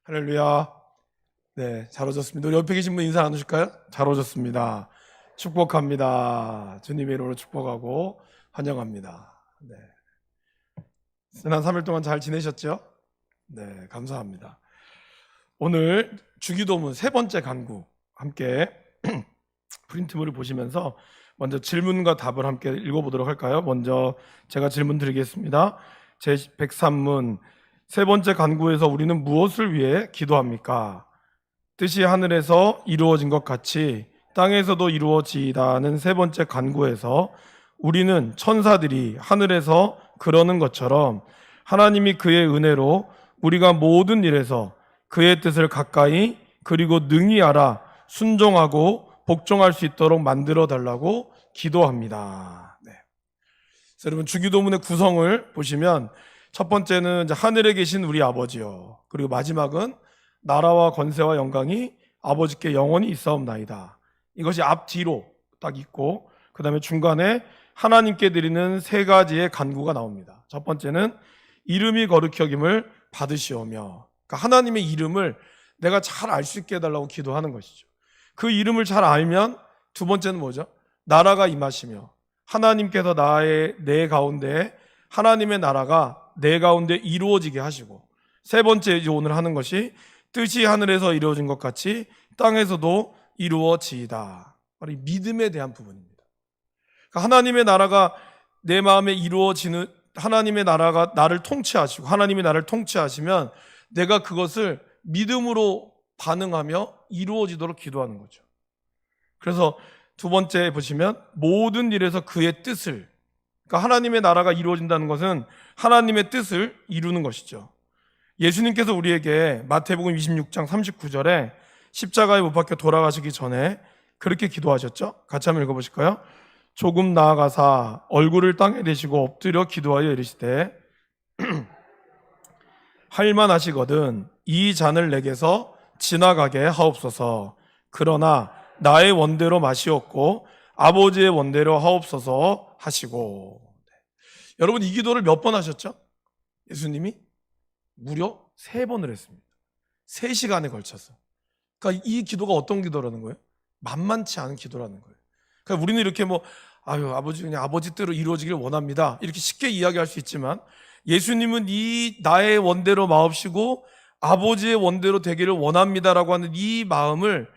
할렐루야. 네, 잘 오셨습니다. 우리 옆에 계신 분 인사 나누실까요? 잘 오셨습니다. 축복합니다. 주님의 이름으로 축복하고 환영합니다. 네. 지난 3일 동안 잘 지내셨죠? 네, 감사합니다. 오늘 주기도문 세 번째 간구 함께 프린트물을 보시면서 먼저 질문과 답을 함께 읽어보도록 할까요? 먼저 제가 질문 드리겠습니다. 제103문 세 번째 간구에서 우리는 무엇을 위해 기도합니까? 뜻이 하늘에서 이루어진 것 같이 땅에서도 이루어지다는 세 번째 간구에서 우리는 천사들이 하늘에서 그러는 것처럼 하나님이 그의 은혜로 우리가 모든 일에서 그의 뜻을 가까이 그리고 능히 알아 순종하고 복종할 수 있도록 만들어 달라고 기도합니다. 네. 여러분 주기도문의 구성을 보시면 첫 번째는 이제 하늘에 계신 우리 아버지요. 그리고 마지막은 나라와 권세와 영광이 아버지께 영원히 있사옵나이다. 이것이 앞뒤로 딱 있고 그 다음에 중간에 하나님께 드리는 세 가지의 간구가 나옵니다. 첫 번째는 이름이 거룩히 여김을 받으시오며, 그러니까 하나님의 이름을 내가 잘 알 수 있게 해달라고 기도하는 것이죠. 그 이름을 잘 알면 두 번째는 뭐죠? 나라가 임하시며 하나님께서 내 가운데 하나님의 나라가 내 가운데 이루어지게 하시고, 세 번째 이제 오늘 하는 것이 뜻이 하늘에서 이루어진 것 같이 땅에서도 이루어지이다. 바로 이 믿음에 대한 부분입니다. 그러니까 하나님의 나라가 내 마음에 이루어지는, 하나님의 나라가 나를 통치하시고 하나님이 나를 통치하시면 내가 그것을 믿음으로 반응하며 이루어지도록 기도하는 거죠. 그래서 두 번째 보시면 모든 일에서 그의 뜻을, 그러니까 하나님의 나라가 이루어진다는 것은 하나님의 뜻을 이루는 것이죠. 예수님께서 우리에게 마태복음 26장 39절에 십자가에 못 박혀 돌아가시기 전에 그렇게 기도하셨죠. 같이 한번 읽어보실까요? 조금 나아가사 얼굴을 땅에 대시고 엎드려 기도하여 이르시되 할만하시거든 이 잔을 내게서 지나가게 하옵소서. 그러나 나의 원대로 마시옵고 아버지의 원대로 하옵소서 하시고. 여러분 이 기도를 몇 번 하셨죠? 예수님이 무려 3번을 했습니다. 3시간에 걸쳐서. 그러니까 이 기도가 어떤 기도라는 거예요? 만만치 않은 기도라는 거예요. 그러니까 우리는 이렇게 아버지 그냥 아버지 뜻대로 이루어지길 원합니다, 이렇게 쉽게 이야기할 수 있지만 예수님은 이 나의 원대로 마옵시고 아버지의 원대로 되기를 원합니다라고 하는 이 마음을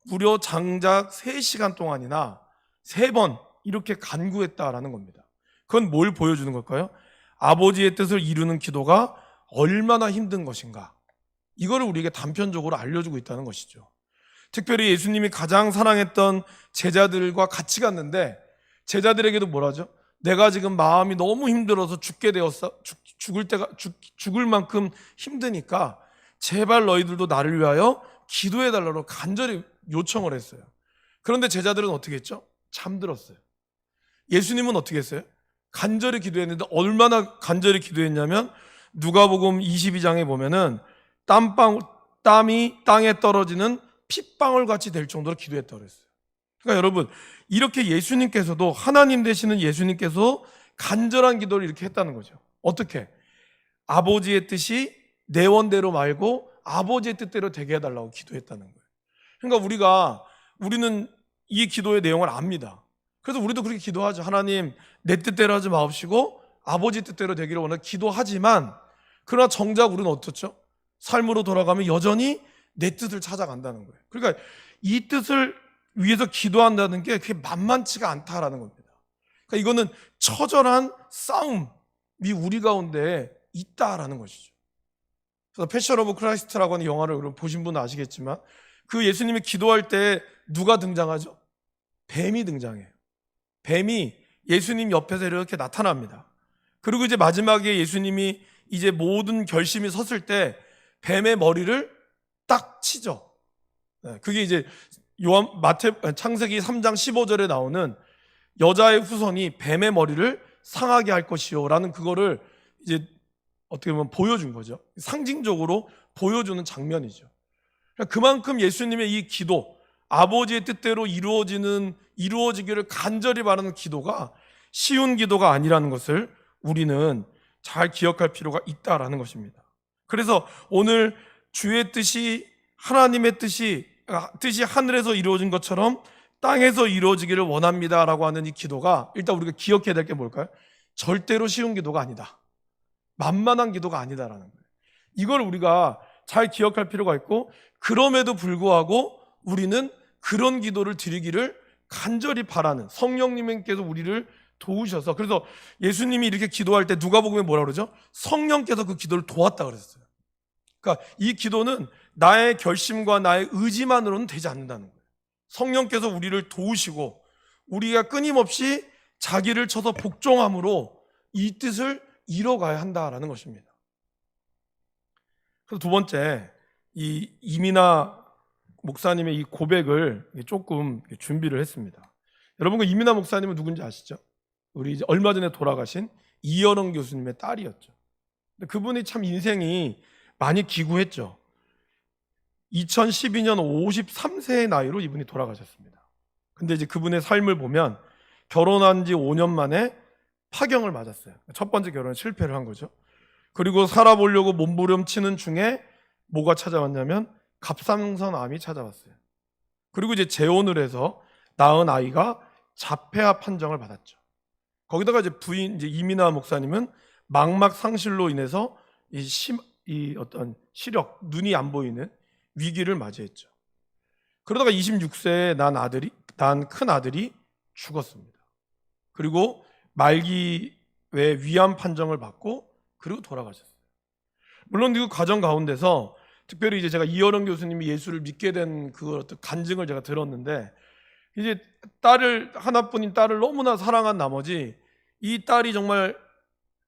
무려 장작 3시간 동안이나 3번 이렇게 간구했다라는 겁니다. 그건 뭘 보여주는 걸까요? 아버지의 뜻을 이루는 기도가 얼마나 힘든 것인가, 이거를 우리에게 단편적으로 알려주고 있다는 것이죠. 특별히 예수님이 가장 사랑했던 제자들과 같이 갔는데 제자들에게도 뭐라죠? 내가 지금 마음이 너무 힘들어서 죽게 되었어, 죽을 만큼 힘드니까 제발 너희들도 나를 위하여 기도해 달라고 간절히 요청을 했어요. 그런데 제자들은 어떻게 했죠? 잠들었어요. 예수님은 어떻게 했어요? 간절히 기도했는데 얼마나 간절히 기도했냐면 누가복음 22장에 보면은 땀이 땅에 떨어지는 핏방울 같이 될 정도로 기도했다고 그랬어요. 그러니까 여러분 이렇게 예수님께서도, 하나님 되시는 예수님께서 간절한 기도를 이렇게 했다는 거죠. 어떻게? 아버지의 뜻이 내 원대로 말고 아버지의 뜻대로 되게 해달라고 기도했다는 거예요. 그러니까 우리는 이 기도의 내용을 압니다. 그래서 우리도 그렇게 기도하죠. 하나님 내 뜻대로 하지 마옵시고 아버지 뜻대로 되기를 원하고 기도하지만, 그러나 정작 우리는 어떻죠? 삶으로 돌아가면 여전히 내 뜻을 찾아간다는 거예요. 그러니까 이 뜻을 위해서 기도한다는 게 그게 만만치가 않다라는 겁니다. 그러니까 이거는 처절한 싸움이 우리 가운데 있다라는 것이죠. 그래서 패션 오브 크라이스트라고 하는 영화를 보신 분은 아시겠지만 그 예수님이 기도할 때 누가 등장하죠? 뱀이 등장해요. 뱀이 예수님 옆에서 이렇게 나타납니다. 그리고 이제 마지막에 예수님이 이제 모든 결심이 섰을 때 뱀의 머리를 딱 치죠. 그게 이제 창세기 3장 15절에 나오는 여자의 후손이 뱀의 머리를 상하게 할 것이요라는 그거를 이제 어떻게 보면 보여준 거죠. 상징적으로 보여주는 장면이죠. 그만큼 예수님의 이 기도, 아버지의 뜻대로 이루어지기를 간절히 바라는 기도가 쉬운 기도가 아니라는 것을 우리는 잘 기억할 필요가 있다라는 것입니다. 그래서 오늘 주의 뜻이, 하나님의 뜻이 하늘에서 이루어진 것처럼 땅에서 이루어지기를 원합니다라고 하는 이 기도가, 일단 우리가 기억해야 될 게 뭘까요? 절대로 쉬운 기도가 아니다, 만만한 기도가 아니다라는 거예요. 이걸 우리가 잘 기억할 필요가 있고, 그럼에도 불구하고 우리는 그런 기도를 드리기를 간절히 바라는, 성령님께서 우리를 도우셔서, 그래서 예수님이 이렇게 기도할 때 누가복음에 뭐라 그러죠? 성령께서 그 기도를 도왔다 그랬어요. 그러니까 이 기도는 나의 결심과 나의 의지만으로는 되지 않는다는 거예요. 성령께서 우리를 도우시고 우리가 끊임없이 자기를 쳐서 복종함으로 이 뜻을 이뤄가야 한다라는 것입니다. 그래서 두 번째, 이 이민아 목사님의 이 고백을 조금 준비를 했습니다. 여러분, 그 이민아 목사님은 누군지 아시죠? 우리 이제 얼마 전에 돌아가신 이여롱 교수님의 딸이었죠. 근데 그분이 참 인생이 많이 기구했죠. 2012년 53세의 나이로 이분이 돌아가셨습니다. 근데 이제 그분의 삶을 보면 결혼한 지 5년 만에 파경을 맞았어요. 첫 번째 결혼에 실패를 한 거죠. 그리고 살아보려고 몸부림치는 중에 뭐가 찾아왔냐면 갑상선암이 찾아왔어요. 그리고 이제 재혼을 해서 낳은 아이가 자폐아 판정을 받았죠. 거기다가 이제 부인 이제 이민아 목사님은 망막 상실로 인해서 이 어떤 시력, 눈이 안 보이는 위기를 맞이했죠. 그러다가 26세에 난 큰 아들이 죽었습니다. 그리고 말기에 위암 판정을 받고 그리고 돌아가셨어요. 물론 그 과정 가운데서 특별히 이제 제가 이여롱 교수님이 예수를 믿게 된 그 어떤 간증을 제가 들었는데, 이제 하나뿐인 딸을 너무나 사랑한 나머지 이 딸이 정말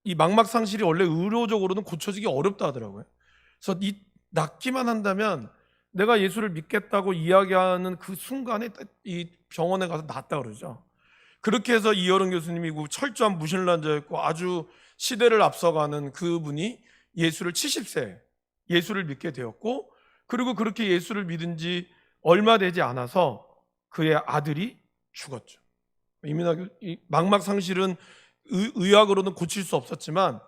이 망막 상실이 원래 의료적으로는 고쳐지기 어렵다 하더라고요. 그래서 낫기만 한다면 내가 예수를 믿겠다고 이야기하는 그 순간에 이 병원에 가서 낫다 그러죠. 그렇게 해서 이여롱 교수님이 철저한 무신론자였고 아주 시대를 앞서가는 그분이 예수를 70세에 예수를 믿게 되었고, 그리고 그렇게 예수를 믿은 지 얼마 되지 않아서 그의 아들이 죽었죠. 망막 상실은 의학으로는 고칠 수 없었지만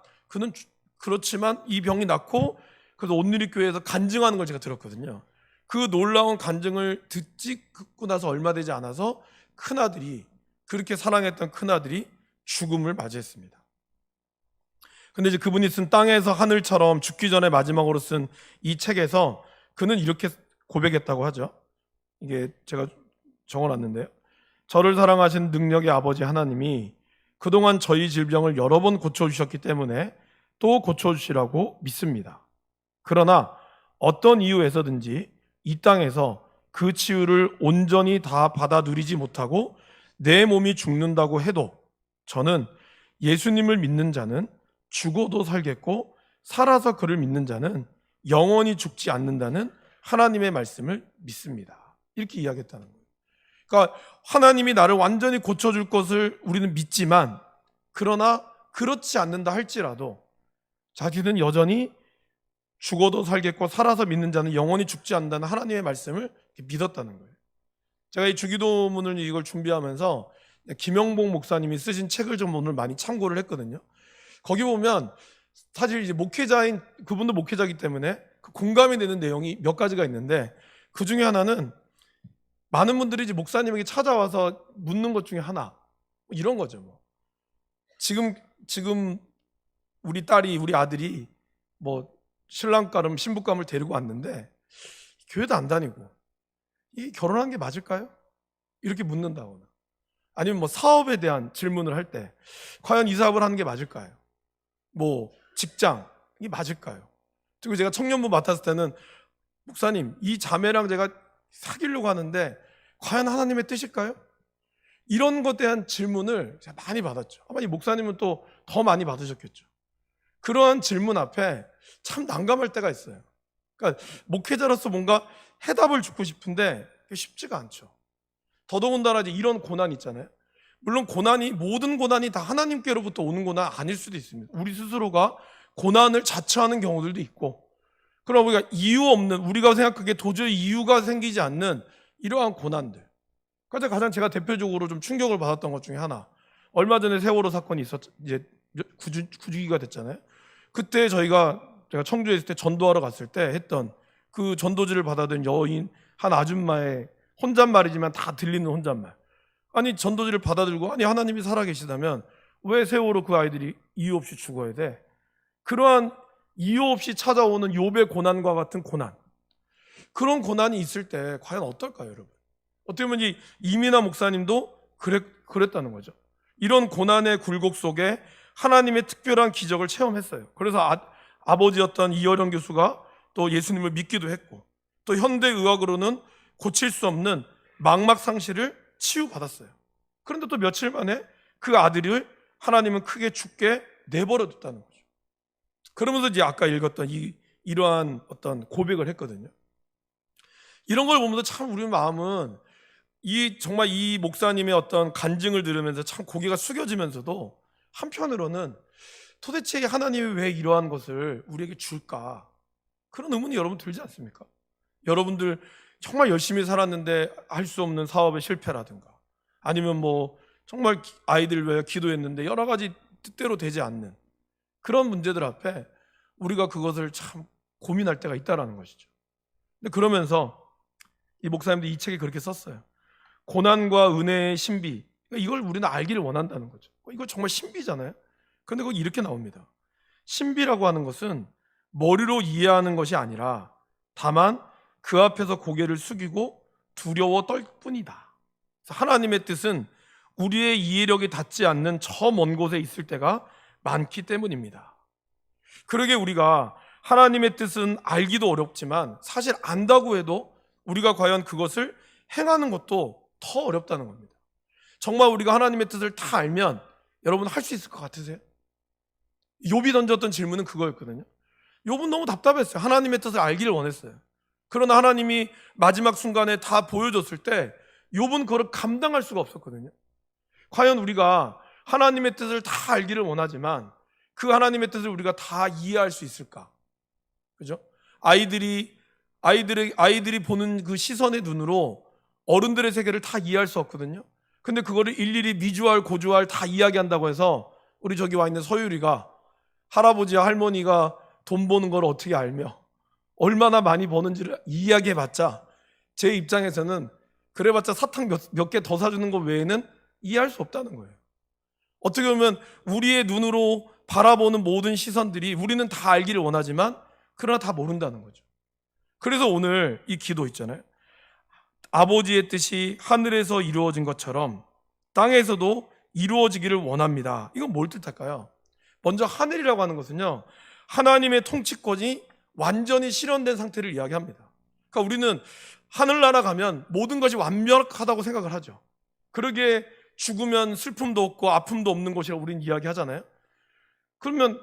그렇지만 이 병이 낫고, 그래서 온누리교회에서 간증하는 걸 제가 들었거든요. 그 놀라운 간증을 듣고 나서 얼마 되지 않아서 큰아들이, 그렇게 사랑했던 큰아들이 죽음을 맞이했습니다. 근데 이제 그분이 쓴 땅에서 하늘처럼, 죽기 전에 마지막으로 쓴 이 책에서 그는 이렇게 고백했다고 하죠. 이게 제가 적어놨는데요. 저를 사랑하신 능력의 아버지 하나님이 그동안 저희 질병을 여러 번 고쳐주셨기 때문에 또 고쳐주시라고 믿습니다. 그러나 어떤 이유에서든지 이 땅에서 그 치유를 온전히 다 받아 누리지 못하고 내 몸이 죽는다고 해도 저는 예수님을 믿는 자는 죽어도 살겠고 살아서 그를 믿는 자는 영원히 죽지 않는다는 하나님의 말씀을 믿습니다. 이렇게 이야기했다는 거예요. 그러니까 하나님이 나를 완전히 고쳐줄 것을 우리는 믿지만, 그러나 그렇지 않는다 할지라도 자기는 여전히 죽어도 살겠고 살아서 믿는 자는 영원히 죽지 않는다는 하나님의 말씀을 믿었다는 거예요. 제가 이 주기도문을 이걸 준비하면서 김영복 목사님이 쓰신 책을 좀 오늘 많이 참고를 했거든요. 거기 보면 사실 이제 목회자인 그분도 목회자이기 때문에 공감이 되는 내용이 몇 가지가 있는데, 그 중에 하나는 많은 분들이 이제 목사님에게 찾아와서 묻는 것 중에 하나, 이런 거죠. 지금 우리 아들이 신랑감을 신부감을 데리고 왔는데 교회도 안 다니고 이 결혼한 게 맞을까요? 이렇게 묻는다거나, 아니면 사업에 대한 질문을 할 때 과연 이 사업을 하는 게 맞을까요? 직장이 맞을까요? 그리고 제가 청년부 맡았을 때는 목사님, 이 자매랑 제가 사귀려고 하는데 과연 하나님의 뜻일까요? 이런 것에 대한 질문을 제가 많이 받았죠. 아마 이 목사님은 또 더 많이 받으셨겠죠. 그러한 질문 앞에 참 난감할 때가 있어요. 그러니까 목회자로서 뭔가 해답을 주고 싶은데 그게 쉽지가 않죠. 더더군다나 이런 고난이 있잖아요. 물론 모든 고난이 다 하나님께로부터 오는 고난 아닐 수도 있습니다. 우리 스스로가 고난을 자처하는 경우들도 있고, 그럼 우리가 생각하기에 도저히 이유가 생기지 않는 이러한 고난들. 가장 제가 대표적으로 좀 충격을 받았던 것 중에 하나, 얼마 전에 세월호 사건이 이제 9주기가 됐잖아요. 그때 제가 청주에 있을 때 전도하러 갔을 때 했던 그 전도지를 받아든 여인 한 아줌마의 혼잣말이지만 다 들리는 혼잣말. 아니 전도지를 받아들고 아니 하나님이 살아계시다면 왜 세월호 그 아이들이 이유 없이 죽어야 돼? 그러한 이유 없이 찾아오는 욥의 고난과 같은 고난, 그런 고난이 있을 때 과연 어떨까요, 여러분? 어떻게 보면 이 이민아 목사님도 그랬다는 거죠. 이런 고난의 굴곡 속에 하나님의 특별한 기적을 체험했어요. 그래서 아버지였던 이어령 교수가 또 예수님을 믿기도 했고, 또 현대의학으로는 고칠 수 없는 망막 상실을 치유받았어요. 그런데 또 며칠 만에 그 아들을 하나님은 크게 죽게 내버려뒀다는 거죠. 그러면서 이제 아까 읽었던 이러한 어떤 고백을 했거든요. 이런 걸 보면서 참 우리 마음은 정말 이 목사님의 어떤 간증을 들으면서 참 고개가 숙여지면서도 한편으로는 도대체 하나님이 왜 이러한 것을 우리에게 줄까? 그런 의문이 여러분 들지 않습니까? 여러분들 정말 열심히 살았는데 할 수 없는 사업의 실패라든가, 아니면 뭐 정말 아이들 위해 기도했는데 여러 가지 뜻대로 되지 않는 그런 문제들 앞에 우리가 그것을 참 고민할 때가 있다라는 것이죠. 근데 그러면서 이 목사님도 이 책에 그렇게 썼어요. 고난과 은혜의 신비, 이걸 우리는 알기를 원한다는 거죠. 이거 정말 신비잖아요. 그런데 거기 이렇게 나옵니다. 신비라고 하는 것은 머리로 이해하는 것이 아니라 다만 그 앞에서 고개를 숙이고 두려워 떨 뿐이다. 하나님의 뜻은 우리의 이해력이 닿지 않는 저 먼 곳에 있을 때가 많기 때문입니다. 그러게 우리가 하나님의 뜻은 알기도 어렵지만 사실 안다고 해도 우리가 과연 그것을 행하는 것도 더 어렵다는 겁니다. 정말 우리가 하나님의 뜻을 다 알면 여러분 할 수 있을 것 같으세요? 욥이 던졌던 질문은 그거였거든요. 욥은 너무 답답했어요. 하나님의 뜻을 알기를 원했어요. 그러나 하나님이 마지막 순간에 다 보여줬을 때 욥은 그걸 감당할 수가 없었거든요. 과연 우리가 하나님의 뜻을 다 알기를 원하지만 그 하나님의 뜻을 우리가 다 이해할 수 있을까? 그죠? 아이들이 보는 그 시선의 눈으로 어른들의 세계를 다 이해할 수 없거든요. 근데 그거를 일일이 미주알 고주알 다 이야기한다고 해서 우리 저기 와 있는 서유리가 할아버지와 할머니가 돈 버는 걸 어떻게 알며 얼마나 많이 버는지를 이야기해봤자 제 입장에서는 그래봤자 사탕 몇 개 더 사주는 것 외에는 이해할 수 없다는 거예요. 어떻게 보면 우리의 눈으로 바라보는 모든 시선들이 우리는 다 알기를 원하지만 그러나 다 모른다는 거죠. 그래서 오늘 이 기도 있잖아요. 아버지의 뜻이 하늘에서 이루어진 것처럼 땅에서도 이루어지기를 원합니다. 이건 뭘 뜻할까요? 먼저 하늘이라고 하는 것은요, 하나님의 통치권이 완전히 실현된 상태를 이야기합니다. 그러니까 우리는 하늘나라 가면 모든 것이 완벽하다고 생각을 하죠. 그러기에 죽으면 슬픔도 없고 아픔도 없는 곳이라고 우리는 이야기하잖아요. 그러면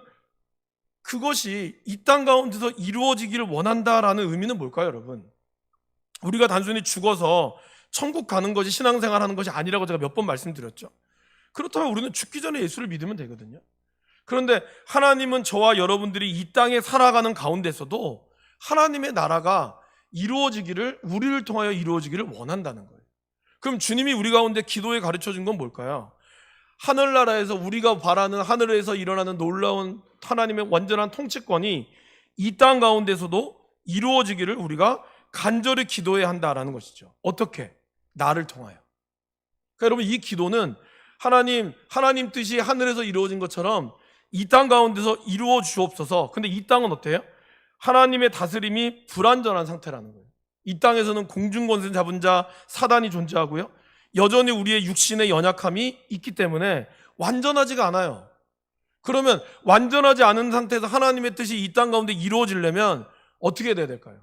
그것이 이 땅 가운데서 이루어지기를 원한다라는 의미는 뭘까요, 여러분? 우리가 단순히 죽어서 천국 가는 것이 신앙생활하는 것이 아니라고 제가 몇 번 말씀드렸죠. 그렇다면 우리는 죽기 전에 예수를 믿으면 되거든요. 그런데 하나님은 저와 여러분들이 이 땅에 살아가는 가운데서도 하나님의 나라가 이루어지기를, 우리를 통하여 이루어지기를 원한다는 거예요. 그럼 주님이 우리 가운데 기도에 가르쳐 준 건 뭘까요? 하늘나라에서 우리가 바라는 하늘에서 일어나는 놀라운 하나님의 완전한 통치권이 이 땅 가운데서도 이루어지기를 우리가 간절히 기도해야 한다라는 것이죠. 어떻게? 나를 통하여. 그러니까 여러분, 이 기도는 하나님 뜻이 하늘에서 이루어진 것처럼 이 땅 가운데서 이루어 주옵소서. 근데 이 땅은 어때요? 하나님의 다스림이 불완전한 상태라는 거예요. 이 땅에서는 공중권세 잡은 자 사단이 존재하고요, 여전히 우리의 육신의 연약함이 있기 때문에 완전하지가 않아요. 그러면 완전하지 않은 상태에서 하나님의 뜻이 이 땅 가운데 이루어지려면 어떻게 돼야 될까요?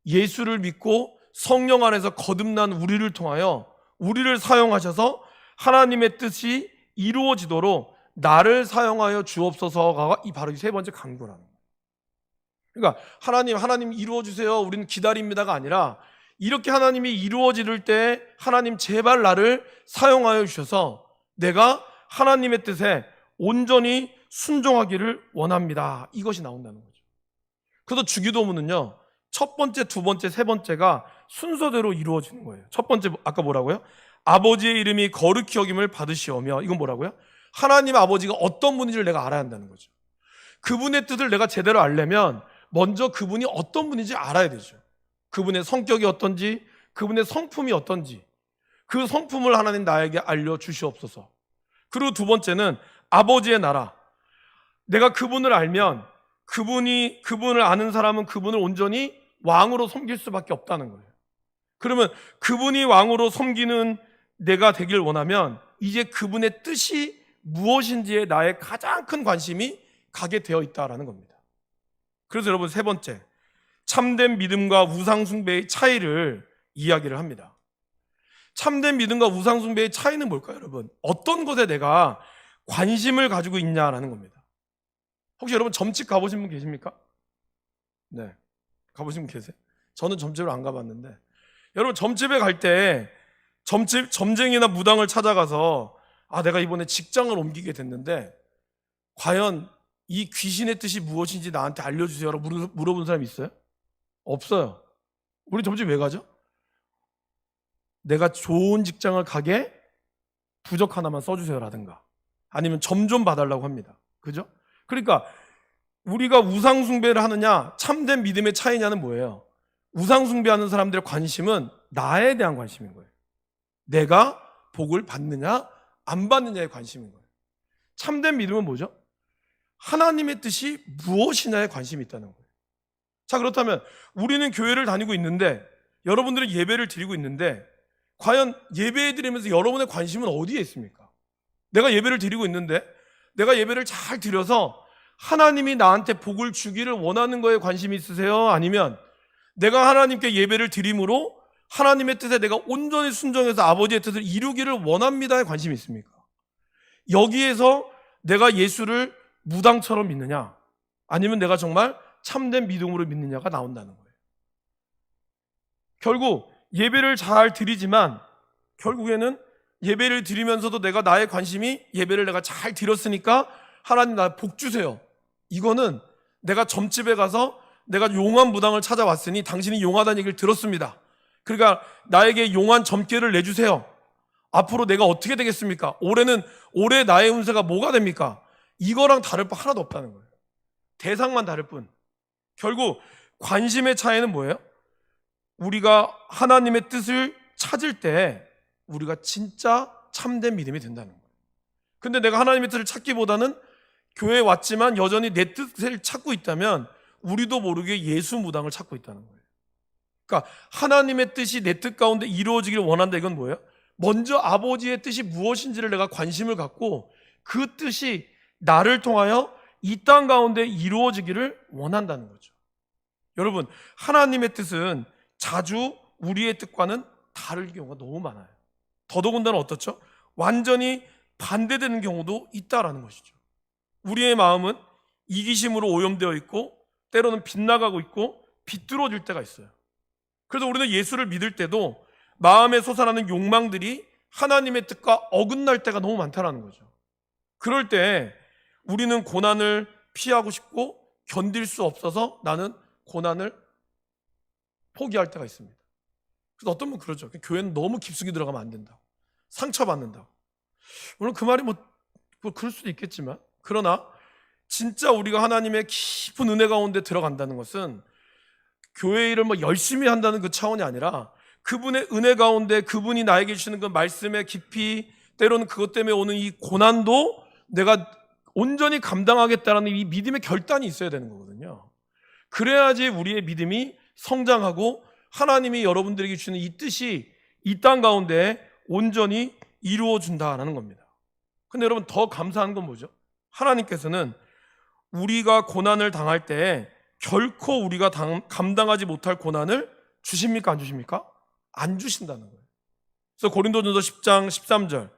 예수를 믿고 성령 안에서 거듭난 우리를 통하여 우리를 사용하셔서 하나님의 뜻이 이루어지도록 나를 사용하여 주옵소서가 바로 이 세 번째 간구라는 거예요. 그러니까 하나님 이루어주세요, 우리는 기다립니다가 아니라 이렇게 하나님이 이루어질 때 하나님 제발 나를 사용하여 주셔서 내가 하나님의 뜻에 온전히 순종하기를 원합니다. 이것이 나온다는 거죠. 그래서 주기도문은요, 첫 번째, 두 번째, 세 번째가 순서대로 이루어지는 거예요. 첫 번째 아까 뭐라고요? 아버지의 이름이 거룩히 여김을 받으시오며, 이건 뭐라고요? 하나님 아버지가 어떤 분인지를 내가 알아야 한다는 거죠. 그분의 뜻을 내가 제대로 알려면 먼저 그분이 어떤 분인지 알아야 되죠. 그분의 성격이 어떤지, 그분의 성품이 어떤지, 그 성품을 하나님 나에게 알려주시옵소서. 그리고 두 번째는 아버지의 나라. 내가 그분을 알면 그분을 아는 사람은 그분을 온전히 왕으로 섬길 수밖에 없다는 거예요. 그러면 그분이 왕으로 섬기는 내가 되길 원하면 이제 그분의 뜻이 무엇인지에 나의 가장 큰 관심이 가게 되어 있다라는 겁니다. 그래서 여러분, 세 번째, 참된 믿음과 우상숭배의 차이를 이야기를 합니다. 참된 믿음과 우상숭배의 차이는 뭘까요, 여러분? 어떤 것에 내가 관심을 가지고 있냐라는 겁니다. 혹시 여러분 점집 가보신 분 계십니까? 네, 가보신 분 계세요? 저는 점집을 안 가봤는데, 여러분 점집에 갈 때 점쟁이나 무당을 찾아가서 내가 이번에 직장을 옮기게 됐는데 과연 이 귀신의 뜻이 무엇인지 나한테 알려주세요라고 물어본 사람이 있어요? 없어요. 우리 점집 왜 가죠? 내가 좋은 직장을 가게 부적 하나만 써주세요라든가 아니면 점 좀 봐달라고 합니다. 그죠? 그러니까 우리가 우상숭배를 하느냐 참된 믿음의 차이냐는 뭐예요? 우상숭배하는 사람들의 관심은 나에 대한 관심인 거예요. 내가 복을 받느냐 안 받느냐의 관심인 거예요. 참된 믿음은 뭐죠? 하나님의 뜻이 무엇이냐에 관심이 있다는 거예요. 자, 그렇다면 우리는 교회를 다니고 있는데, 여러분들은 예배를 드리고 있는데, 과연 예배 드리면서 여러분의 관심은 어디에 있습니까? 내가 예배를 드리고 있는데 내가 예배를 잘 드려서 하나님이 나한테 복을 주기를 원하는 거에 관심이 있으세요? 아니면 내가 하나님께 예배를 드림으로 하나님의 뜻에 내가 온전히 순종해서 아버지의 뜻을 이루기를 원합니다에 관심이 있습니까? 여기에서 내가 예수를 무당처럼 믿느냐 아니면 내가 정말 참된 믿음으로 믿느냐가 나온다는 거예요. 결국 예배를 잘 드리지만 결국에는 예배를 드리면서도 내가 나의 관심이 예배를 내가 잘 드렸으니까 하나님 나 복 주세요. 이거는 내가 점집에 가서 내가 용한 무당을 찾아왔으니 당신이 용하다는 얘기를 들었습니다. 그러니까 나에게 용한 점괘를 내주세요. 앞으로 내가 어떻게 되겠습니까? 올해 나의 운세가 뭐가 됩니까? 이거랑 다를 바 하나도 없다는 거예요. 대상만 다를 뿐. 결국 관심의 차이는 뭐예요? 우리가 하나님의 뜻을 찾을 때 우리가 진짜 참된 믿음이 된다는 거예요. 근데 내가 하나님의 뜻을 찾기보다는 교회에 왔지만 여전히 내 뜻을 찾고 있다면 우리도 모르게 예수 무당을 찾고 있다는 거예요. 그러니까 하나님의 뜻이 내 뜻 가운데 이루어지기를 원한다. 이건 뭐예요? 먼저 아버지의 뜻이 무엇인지를 내가 관심을 갖고 그 뜻이 나를 통하여 이 땅 가운데 이루어지기를 원한다는 거죠. 여러분, 하나님의 뜻은 자주 우리의 뜻과는 다를 경우가 너무 많아요. 더더군다나 어떻죠? 완전히 반대되는 경우도 있다라는 것이죠. 우리의 마음은 이기심으로 오염되어 있고 때로는 빗나가고 있고 비뚤어질 때가 있어요. 그래서 우리는 예수를 믿을 때도 마음에 솟아나는 욕망들이 하나님의 뜻과 어긋날 때가 너무 많다라는 거죠. 그럴 때 우리는 고난을 피하고 싶고 견딜 수 없어서 나는 고난을 포기할 때가 있습니다. 그래서 어떤 분은 그러죠. 교회는 너무 깊숙이 들어가면 안 된다고. 상처받는다고. 물론 그 말이 뭐 그럴 수도 있겠지만, 그러나 진짜 우리가 하나님의 깊은 은혜 가운데 들어간다는 것은 교회 일을 열심히 한다는 그 차원이 아니라 그분의 은혜 가운데 그분이 나에게 주시는 그 말씀의 깊이, 때로는 그것 때문에 오는 이 고난도 내가 온전히 감당하겠다는 이 믿음의 결단이 있어야 되는 거거든요. 그래야지 우리의 믿음이 성장하고 하나님이 여러분들에게 주시는 이 뜻이 이 땅 가운데 온전히 이루어진다라는 겁니다. 근데 여러분, 더 감사한 건 뭐죠? 하나님께서는 우리가 고난을 당할 때 결코 우리가 감당하지 못할 고난을 주십니까? 안 주십니까? 안 주신다는 거예요. 그래서 고린도전서 10장 13절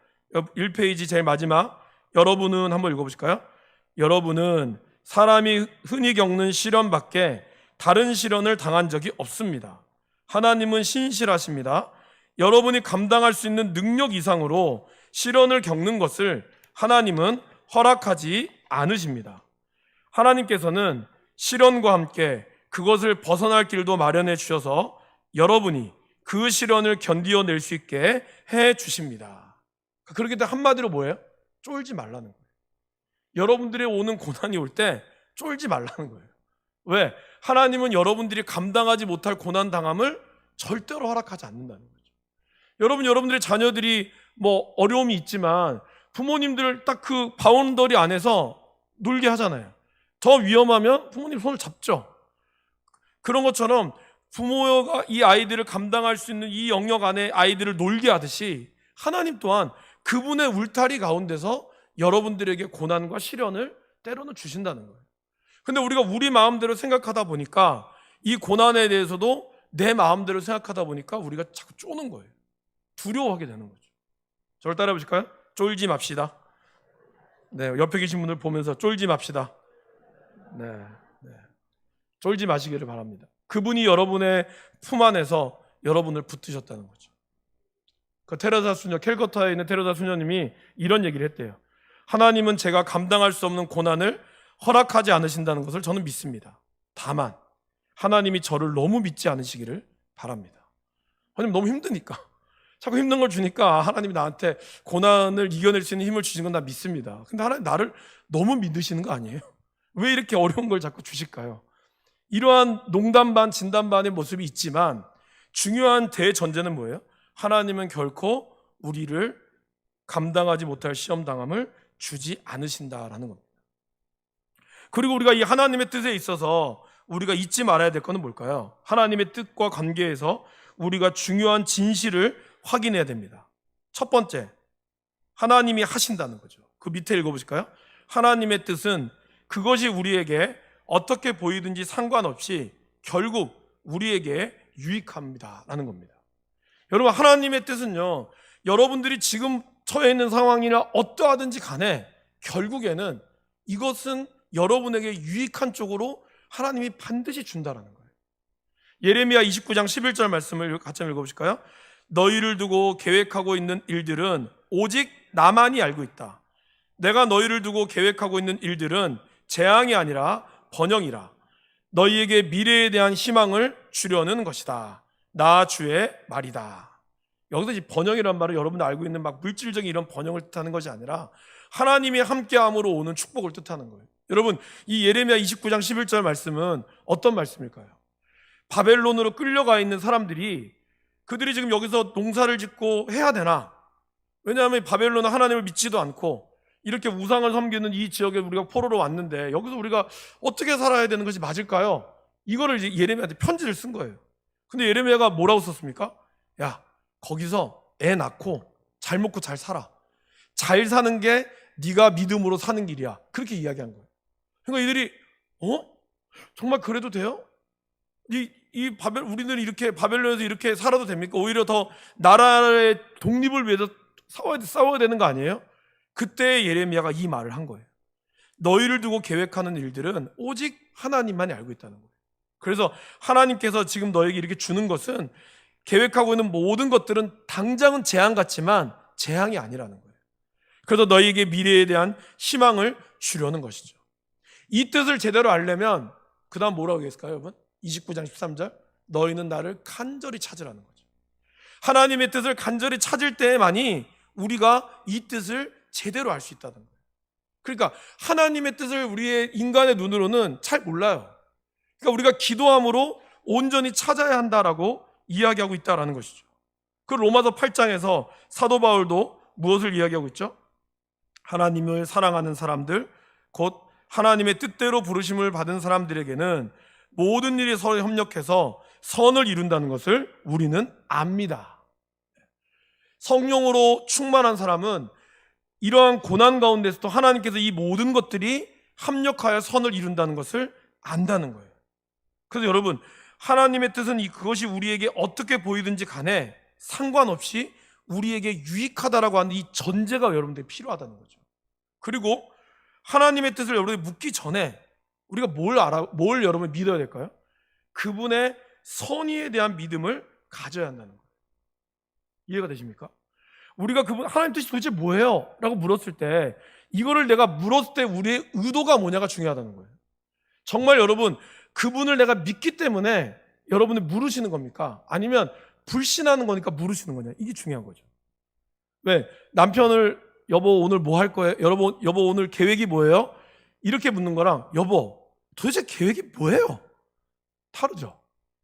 1페이지 제일 마지막, 여러분은 한번 읽어보실까요? 여러분은 사람이 흔히 겪는 시련밖에 다른 시련을 당한 적이 없습니다. 하나님은 신실하십니다. 여러분이 감당할 수 있는 능력 이상으로 시련을 겪는 것을 하나님은 허락하지 않으십니다. 하나님께서는 시련과 함께 그것을 벗어날 길도 마련해 주셔서 여러분이 그 시련을 견디어낼 수 있게 해 주십니다. 그렇기 때문에 한마디로 뭐예요? 쫄지 말라는 거예요. 여러분들이 오는 고난이 올 때 쫄지 말라는 거예요. 왜? 하나님은 여러분들이 감당하지 못할 고난 당함을 절대로 허락하지 않는다는 거죠. 여러분들의 자녀들이 뭐 어려움이 있지만 부모님들 딱 그 바운더리 안에서 놀게 하잖아요. 더 위험하면 부모님 손을 잡죠. 그런 것처럼 부모가 이 아이들을 감당할 수 있는 이 영역 안에 아이들을 놀게 하듯이 하나님 또한 그분의 울타리 가운데서 여러분들에게 고난과 시련을 때로는 주신다는 거예요. 근데 우리가 우리 마음대로 생각하다 보니까 이 고난에 대해서도 내 마음대로 생각하다 보니까 우리가 자꾸 쪼는 거예요. 두려워하게 되는 거죠. 저를 따라해 보실까요? 쫄지 맙시다. 네, 옆에 계신 분들 보면서 쫄지 맙시다. 네, 네. 쫄지 마시기를 바랍니다. 그분이 여러분의 품 안에서 여러분을 붙드셨다는 거죠. 그 테레사 수녀, 캘커타에 있는 테레사 수녀님이 이런 얘기를 했대요. 하나님은 제가 감당할 수 없는 고난을 허락하지 않으신다는 것을 저는 믿습니다. 다만 하나님이 저를 너무 믿지 않으시기를 바랍니다. 하나님 너무 힘드니까, 자꾸 힘든 걸 주니까 하나님이 나한테 고난을 이겨낼 수 있는 힘을 주신 건 나 믿습니다. 근데 하나님 나를 너무 믿으시는 거 아니에요? 왜 이렇게 어려운 걸 자꾸 주실까요? 이러한 농담 반 진담 반의 모습이 있지만 중요한 대전제는 뭐예요? 하나님은 결코 우리를 감당하지 못할 시험당함을 주지 않으신다라는 겁니다. 그리고 우리가 이 하나님의 뜻에 있어서 우리가 잊지 말아야 될 것은 뭘까요? 하나님의 뜻과 관계에서 우리가 중요한 진실을 확인해야 됩니다. 첫 번째, 하나님이 하신다는 거죠. 그 밑에 읽어보실까요? 하나님의 뜻은 그것이 우리에게 어떻게 보이든지 상관없이 결국 우리에게 유익합니다 라는 겁니다. 여러분, 하나님의 뜻은요, 여러분들이 지금 처해 있는 상황이나 어떠하든지 간에 결국에는 이것은 여러분에게 유익한 쪽으로 하나님이 반드시 준다라는 거예요. 예레미야 29장 11절 말씀을 같이 한번 읽어보실까요? 너희를 두고 계획하고 있는 일들은 오직 나만이 알고 있다. 내가 너희를 두고 계획하고 있는 일들은 재앙이 아니라 번영이라. 너희에게 미래에 대한 희망을 주려는 것이다. 나 주의 말이다. 여기서 이 번영이라는 말은 여러분들 알고 있는 막 물질적인 이런 번영을 뜻하는 것이 아니라 하나님이 함께함으로 오는 축복을 뜻하는 거예요. 여러분, 이 예레미야 29장 11절 말씀은 어떤 말씀일까요? 바벨론으로 끌려가 있는 사람들이 그들이 지금 여기서 농사를 짓고 해야 되나? 왜냐하면 바벨론은 하나님을 믿지도 않고 이렇게 우상을 섬기는 이 지역에 우리가 포로로 왔는데 여기서 우리가 어떻게 살아야 되는 것이 맞을까요? 이거를 이제 예레미야한테 편지를 쓴 거예요. 근데 예레미야가 뭐라고 썼습니까? 야, 거기서 애 낳고 잘 먹고 잘 살아. 잘 사는 게 네가 믿음으로 사는 길이야. 그렇게 이야기한 거예요. 그러니까 이들이 정말 그래도 돼요? 우리는 이렇게 바벨론에서 이렇게 살아도 됩니까? 오히려 더 나라의 독립을 위해서 싸워야 되는 거 아니에요? 그때 예레미야가 이 말을 한 거예요. 너희를 두고 계획하는 일들은 오직 하나님만이 알고 있다는 거예요. 그래서 하나님께서 지금 너에게 이렇게 주는 것은 계획하고 있는 모든 것들은 당장은 재앙 같지만 재앙이 아니라는 거예요. 그래서 너희에게 미래에 대한 희망을 주려는 것이죠. 이 뜻을 제대로 알려면 그 다음 뭐라고 했을까요, 여러분? 29장 13절, 너희는 나를 간절히 찾으라는 거죠. 하나님의 뜻을 간절히 찾을 때에만이 우리가 이 뜻을 제대로 알 수 있다는 거예요. 그러니까 하나님의 뜻을 우리의 인간의 눈으로는 잘 몰라요. 그러니까 우리가 기도함으로 온전히 찾아야 한다라고 이야기하고 있다는 것이죠. 그 로마서 8장에서 사도 바울도 무엇을 이야기하고 있죠? 하나님을 사랑하는 사람들, 곧 하나님의 뜻대로 부르심을 받은 사람들에게는 모든 일이 서로 협력해서 선을 이룬다는 것을 우리는 압니다. 성령으로 충만한 사람은 이러한 고난 가운데서도 하나님께서 이 모든 것들이 합력하여 선을 이룬다는 것을 안다는 거예요. 그래서 여러분, 하나님의 뜻은 그것이 우리에게 어떻게 보이든지 간에 상관없이 우리에게 유익하다라고 하는 이 전제가 여러분들이 필요하다는 거죠. 그리고 하나님의 뜻을 여러분이 묻기 전에 우리가 뭘 여러분 믿어야 될까요? 그분의 선의에 대한 믿음을 가져야 한다는 거예요. 이해가 되십니까? 우리가 하나님 뜻이 도대체 뭐예요? 라고 물었을 때 이거를 내가 물었을 때 우리의 의도가 뭐냐가 중요하다는 거예요. 정말 여러분 그분을 내가 믿기 때문에 여러분이 물으시는 겁니까? 아니면 불신하는 거니까 물으시는 거냐? 이게 중요한 거죠. 왜? 남편을 여보 오늘 뭐 할 거예요? 여보 오늘 계획이 뭐예요? 이렇게 묻는 거랑 여보 도대체 계획이 뭐예요? 다르죠.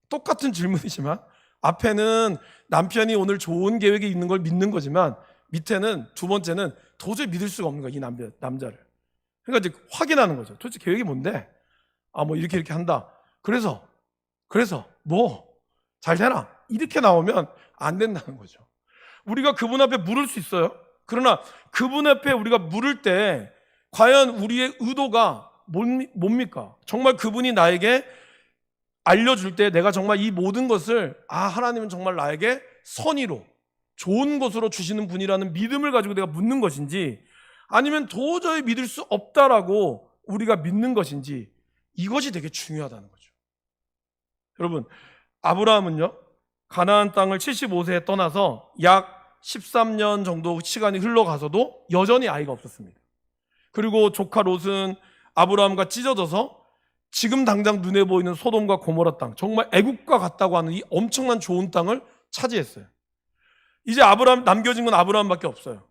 똑같은 질문이지만 앞에는 남편이 오늘 좋은 계획이 있는 걸 믿는 거지만 밑에는 두 번째는 도저히 믿을 수가 없는 거야, 이 남자를. 그러니까 이제 확인하는 거죠. 도대체 계획이 뭔데? 뭐 이렇게 한다. 그래서 뭐 잘 되나? 이렇게 나오면 안 된다는 거죠. 우리가 그분 앞에 물을 수 있어요. 그러나 그분 앞에 우리가 물을 때 과연 우리의 의도가 뭡니까? 정말 그분이 나에게 알려줄 때 내가 정말 이 모든 것을 하나님은 정말 나에게 선의로 좋은 것으로 주시는 분이라는 믿음을 가지고 내가 묻는 것인지, 아니면 도저히 믿을 수 없다라고 우리가 믿는 것인지, 이것이 되게 중요하다는 거죠. 여러분, 아브라함은요, 가나안 땅을 75세에 떠나서 약 13년 정도 시간이 흘러가서도 여전히 아이가 없었습니다. 그리고 조카 롯은 아브라함과 찢어져서 지금 당장 눈에 보이는 소돔과 고모라 땅, 정말 애국과 같다고 하는 이 엄청난 좋은 땅을 차지했어요. 이제 남겨진 건 아브라함밖에 없어요.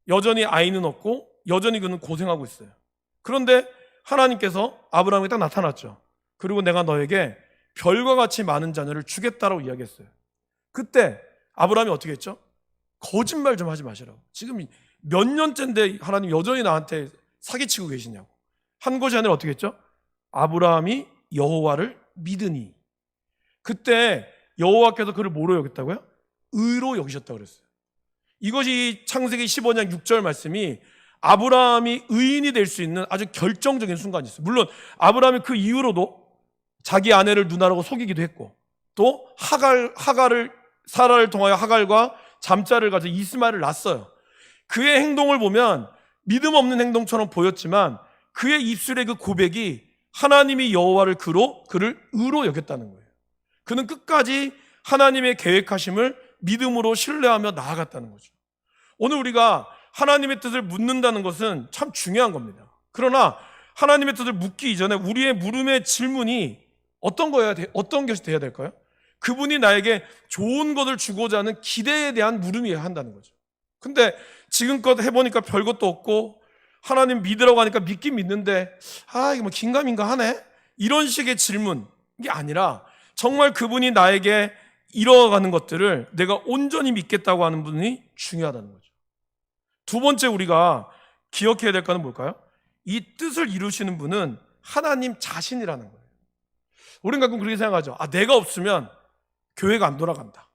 여전히 아이는 없고 여전히 그는 고생하고 있어요. 그런데 하나님께서 아브라함에게 딱 나타났죠. 그리고 내가 너에게 별과 같이 많은 자녀를 주겠다라고 이야기했어요. 그때 아브라함이 어떻게 했죠? 거짓말 좀 하지 마시라고. 지금 몇 년째인데 하나님 여전히 나한테 사기치고 계시냐고 한 것이 아니라 어떻게 했죠? 아브라함이 여호와를 믿으니. 그때 여호와께서 그를 뭐로 여겼다고요? 의로 여기셨다고 그랬어요. 이것이 창세기 15장 6절 말씀이 아브라함이 의인이 될 수 있는 아주 결정적인 순간이 있어요. 물론 아브라함이 그 이후로도 자기 아내를 누나라고 속이기도 했고, 또 사라를 통하여 하갈과 잠자를 가져 이스마엘을 낳았어요. 그의 행동을 보면 믿음 없는 행동처럼 보였지만 그의 입술의 그 고백이 하나님이 여호와를 그를 의로 여겼다는 거예요. 그는 끝까지 하나님의 계획하심을 믿음으로 신뢰하며 나아갔다는 거죠. 오늘 우리가 하나님의 뜻을 묻는다는 것은 참 중요한 겁니다. 그러나 하나님의 뜻을 묻기 이전에 우리의 물음의 질문이 어떤 것이 돼야 될까요? 그분이 나에게 좋은 것을 주고자 하는 기대에 대한 물음이어야 한다는 거죠. 근데 지금껏 해보니까 별것도 없고 하나님 믿으라고 하니까 믿긴 믿는데 이게 뭐 긴가민가 하네? 이런 식의 질문이 아니라 정말 그분이 나에게 이뤄가는 것들을 내가 온전히 믿겠다고 하는 분이 중요하다는 거죠. 두 번째 우리가 기억해야 될 것은 뭘까요? 이 뜻을 이루시는 분은 하나님 자신이라는 거예요. 우리는 가끔 그렇게 생각하죠. 내가 없으면 교회가 안 돌아간다.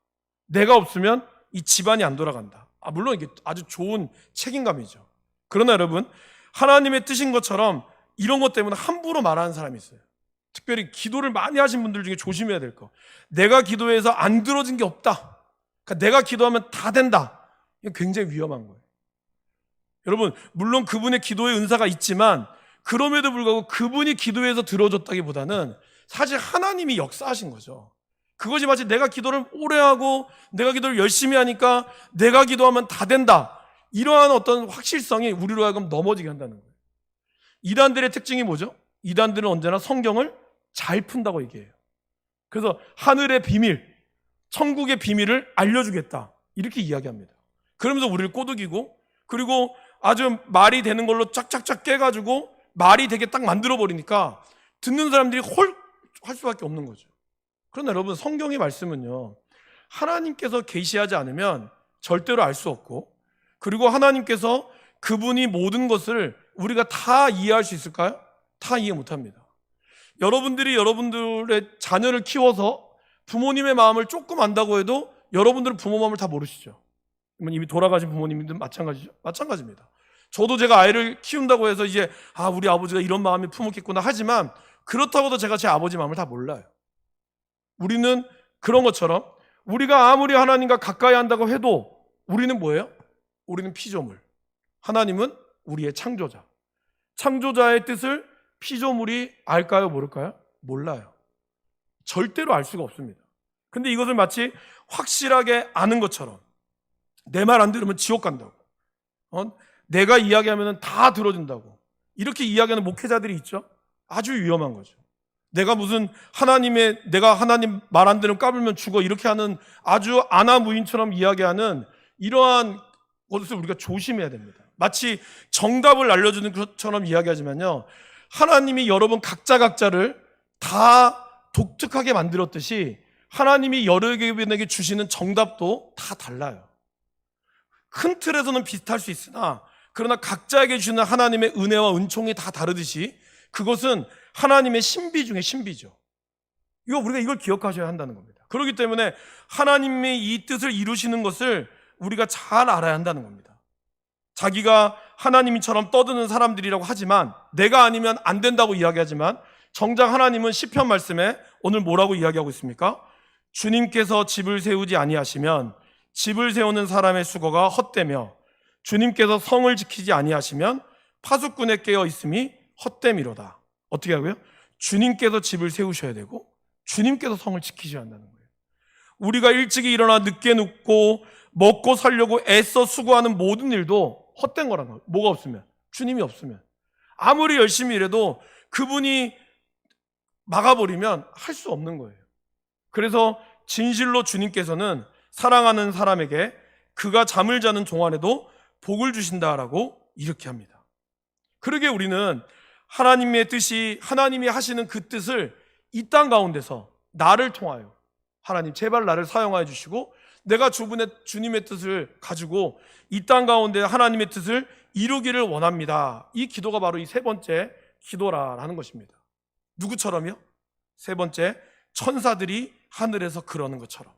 내가 없으면 이 집안이 안 돌아간다. 물론 이게 아주 좋은 책임감이죠. 그러나 여러분, 하나님의 뜻인 것처럼 이런 것 때문에 함부로 말하는 사람이 있어요. 특별히 기도를 많이 하신 분들 중에 조심해야 될 거. 내가 기도해서 안 들어진 게 없다. 그러니까 내가 기도하면 다 된다. 이게 굉장히 위험한 거예요. 여러분, 물론 그분의 기도의 은사가 있지만 그럼에도 불구하고 그분이 기도해서 들어줬다기보다는 사실 하나님이 역사하신 거죠. 그것이 마치 내가 기도를 오래 하고 내가 기도를 열심히 하니까 내가 기도하면 다 된다. 이러한 어떤 확실성이 우리로 하여금 넘어지게 한다는 거예요. 이단들의 특징이 뭐죠? 이단들은 언제나 성경을 잘 푼다고 얘기해요. 그래서 하늘의 비밀, 천국의 비밀을 알려주겠다. 이렇게 이야기합니다. 그러면서 우리를 꼬드기고, 그리고 아주 말이 되는 걸로 쫙쫙쫙 깨가지고 말이 되게 딱 만들어버리니까 듣는 사람들이 할 수밖에 없는 거죠. 그러나 여러분, 성경의 말씀은요, 하나님께서 계시하지 않으면 절대로 알 수 없고, 그리고 하나님께서 그분이 모든 것을 우리가 다 이해할 수 있을까요? 다 이해 못합니다. 여러분들이 여러분들의 자녀를 키워서 부모님의 마음을 조금 안다고 해도 여러분들은 부모 마음을 다 모르시죠. 이미 돌아가신 부모님들 마찬가지죠. 마찬가지입니다. 저도 제가 아이를 키운다고 해서 이제 우리 아버지가 이런 마음이 품었겠구나 하지만 그렇다고도 제가 제 아버지 마음을 다 몰라요. 우리는 그런 것처럼 우리가 아무리 하나님과 가까이 한다고 해도 우리는 뭐예요? 우리는 피조물. 하나님은 우리의 창조자. 창조자의 뜻을 피조물이 알까요? 모를까요? 몰라요. 절대로 알 수가 없습니다. 근데 이것을 마치 확실하게 아는 것처럼 내 말 안 들으면 지옥 간다고, 내가 이야기하면 다 들어준다고 이렇게 이야기하는 목회자들이 있죠. 아주 위험한 거죠. 내가 하나님 말 안 들으면 까불면 죽어 이렇게 하는 아주 아나무인처럼 이야기하는 이러한 것을 우리가 조심해야 됩니다. 마치 정답을 알려주는 것처럼 이야기하지만요, 하나님이 여러분 각자를 다 독특하게 만들었듯이 하나님이 여러분에게 주시는 정답도 다 달라요. 큰 틀에서는 비슷할 수 있으나 그러나 각자에게 주는 하나님의 은혜와 은총이 다 다르듯이 그것은 하나님의 신비 중에 신비죠. 우리가 이걸 기억하셔야 한다는 겁니다. 그렇기 때문에 하나님의 이 뜻을 이루시는 것을 우리가 잘 알아야 한다는 겁니다. 자기가 하나님처럼 떠드는 사람들이라고 하지만, 내가 아니면 안 된다고 이야기하지만, 정작 하나님은 시편 말씀에 오늘 뭐라고 이야기하고 있습니까? 주님께서 집을 세우지 아니하시면 집을 세우는 사람의 수고가 헛되며 주님께서 성을 지키지 아니하시면 파수꾼에 깨어 있음이 헛됨이로다. 어떻게 하고요? 주님께서 집을 세우셔야 되고 주님께서 성을 지키셔야 한다는 거예요. 우리가 일찍이 일어나 늦게 눕고 먹고 살려고 애써 수고하는 모든 일도 헛된 거란 거예요. 뭐가 없으면, 주님이 없으면. 아무리 열심히 일해도 그분이 막아버리면 할 수 없는 거예요. 그래서 진실로 주님께서는 사랑하는 사람에게 그가 잠을 자는 동안에도 복을 주신다라고 이렇게 합니다. 그러게 우리는 하나님의 뜻이, 하나님이 하시는 그 뜻을 이 땅 가운데서 나를 통하여, 하나님 제발 나를 사용하여 주시고 내가 주님의 뜻을 가지고 이 땅 가운데 하나님의 뜻을 이루기를 원합니다. 이 기도가 바로 이 세 번째 기도라는 것입니다. 누구처럼요? 세 번째, 천사들이 하늘에서 그러는 것처럼.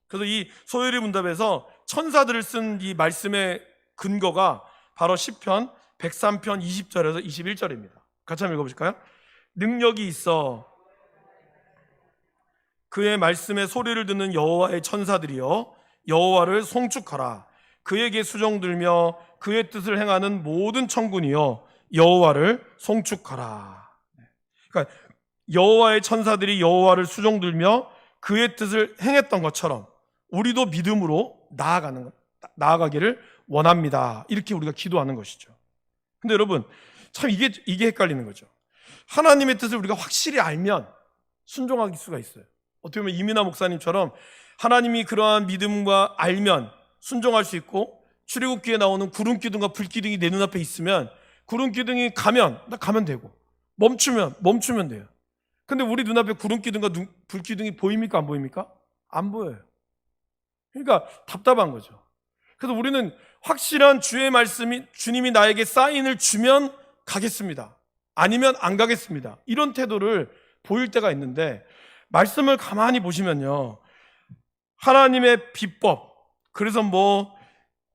그래서 이 소요리 문답에서 천사들을 쓴 이 말씀의 근거가 바로 시편 103편 20절에서 21절입니다. 같이 한번 읽어보실까요? 능력이 있어 그의 말씀에 소리를 듣는 여호와의 천사들이여 여호와를 송축하라. 그에게 수종들며 그의 뜻을 행하는 모든 천군이여 여호와를 송축하라. 그러니까 여호와의 천사들이 여호와를 수종들며 그의 뜻을 행했던 것처럼 우리도 믿음으로 나아가기를 원합니다. 이렇게 우리가 기도하는 것이죠. 근데 여러분, 참 이게 헷갈리는 거죠. 하나님의 뜻을 우리가 확실히 알면 순종할 수가 있어요. 어떻게 보면 이민아 목사님처럼 하나님이 그러한 믿음과 알면 순종할 수 있고, 출애굽기에 나오는 구름 기둥과 불 기둥이 내 눈앞에 있으면 구름 기둥이 가면 되고, 멈추면 돼요. 근데 우리 눈앞에 구름 기둥과 불 기둥이 보입니까? 안 보입니까? 안 보여요. 그러니까 답답한 거죠. 그래서 우리는 확실한 주의 말씀이, 주님이 나에게 사인을 주면 가겠습니다, 아니면 안 가겠습니다, 이런 태도를 보일 때가 있는데, 말씀을 가만히 보시면요, 하나님의 비법, 그래서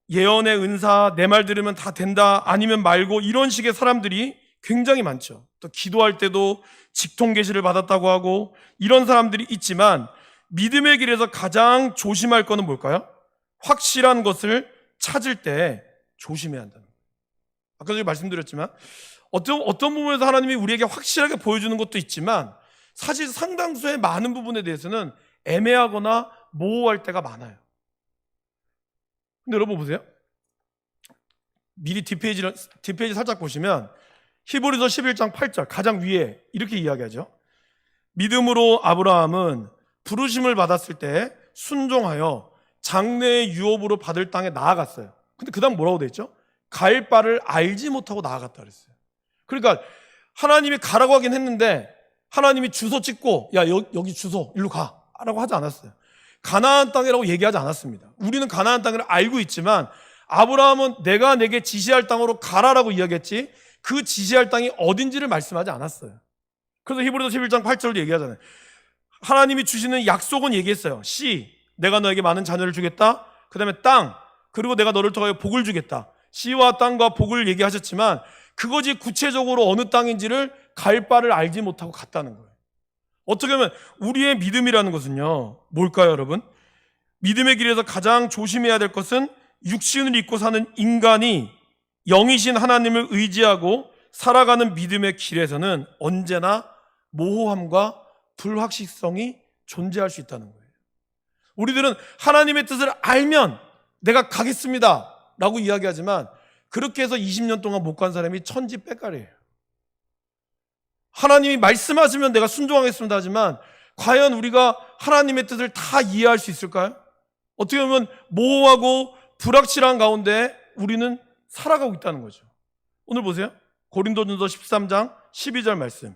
예언의 은사, 내 말 들으면 다 된다, 아니면 말고, 이런 식의 사람들이 굉장히 많죠. 또 기도할 때도 직통 계시를 받았다고 하고 이런 사람들이 있지만, 믿음의 길에서 가장 조심할 거는 뭘까요? 확실한 것을 찾을 때 조심해야 한다는 거예요. 아까 전에 말씀드렸지만 어떤 부분에서 하나님이 우리에게 확실하게 보여주는 것도 있지만, 사실 상당수의 많은 부분에 대해서는 애매하거나 모호할 때가 많아요. 근데 여러분 보세요. 미리 뒷페이지 살짝 보시면 히브리서 11장 8절 가장 위에 이렇게 이야기하죠. 믿음으로 아브라함은 부르심을 받았을 때 순종하여 장래의 유업으로 받을 땅에 나아갔어요. 근데 그 다음 뭐라고 돼 있죠? 갈 바를 알지 못하고 나아갔다 그랬어요. 그러니까 하나님이 가라고 하긴 했는데 하나님이 주소 찍고 야 여기 주소 일로 가라고 하지 않았어요. 가나안 땅이라고 얘기하지 않았습니다. 우리는 가나안 땅을 알고 있지만 아브라함은 내가 내게 지시할 땅으로 가라라고 이야기했지 그 지시할 땅이 어딘지를 말씀하지 않았어요. 그래서 히브리서 11장 8절도 얘기하잖아요. 하나님이 주시는 약속은 얘기했어요. 씨, 내가 너에게 많은 자녀를 주겠다. 그 다음에 땅, 그리고 내가 너를 통하여 복을 주겠다. 씨와 땅과 복을 얘기하셨지만 그것이 구체적으로 어느 땅인지를 갈 바를 알지 못하고 갔다는 거예요. 어떻게 보면 우리의 믿음이라는 것은요, 뭘까요, 여러분? 믿음의 길에서 가장 조심해야 될 것은 육신을 입고 사는 인간이 영이신 하나님을 의지하고 살아가는 믿음의 길에서는 언제나 모호함과 불확실성이 존재할 수 있다는 거예요. 우리들은 하나님의 뜻을 알면 내가 가겠습니다 라고 이야기하지만 그렇게 해서 20년 동안 못 간 사람이 천지 빼가리예요. 하나님이 말씀하시면 내가 순종하겠습니다 하지만 과연 우리가 하나님의 뜻을 다 이해할 수 있을까요? 어떻게 보면 모호하고 불확실한 가운데 우리는 살아가고 있다는 거죠. 오늘 보세요. 고린도전서 13장 12절 말씀.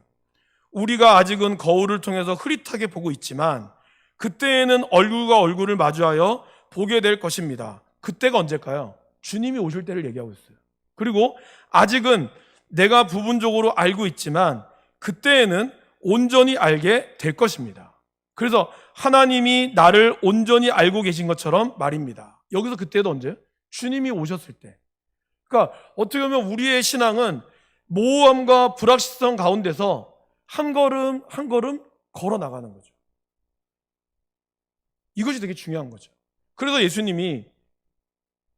우리가 아직은 거울을 통해서 흐릿하게 보고 있지만 그때에는 얼굴과 얼굴을 마주하여 보게 될 것입니다. 그때가 언제일까요? 주님이 오실 때를 얘기하고 있어요. 그리고 아직은 내가 부분적으로 알고 있지만 그때에는 온전히 알게 될 것입니다. 그래서 하나님이 나를 온전히 알고 계신 것처럼 말입니다. 여기서 그때도 언제요? 주님이 오셨을 때. 그러니까 어떻게 보면 우리의 신앙은 모호함과 불확실성 가운데서 한 걸음 한 걸음 걸어 나가는 거죠. 이것이 되게 중요한 거죠. 그래서 예수님이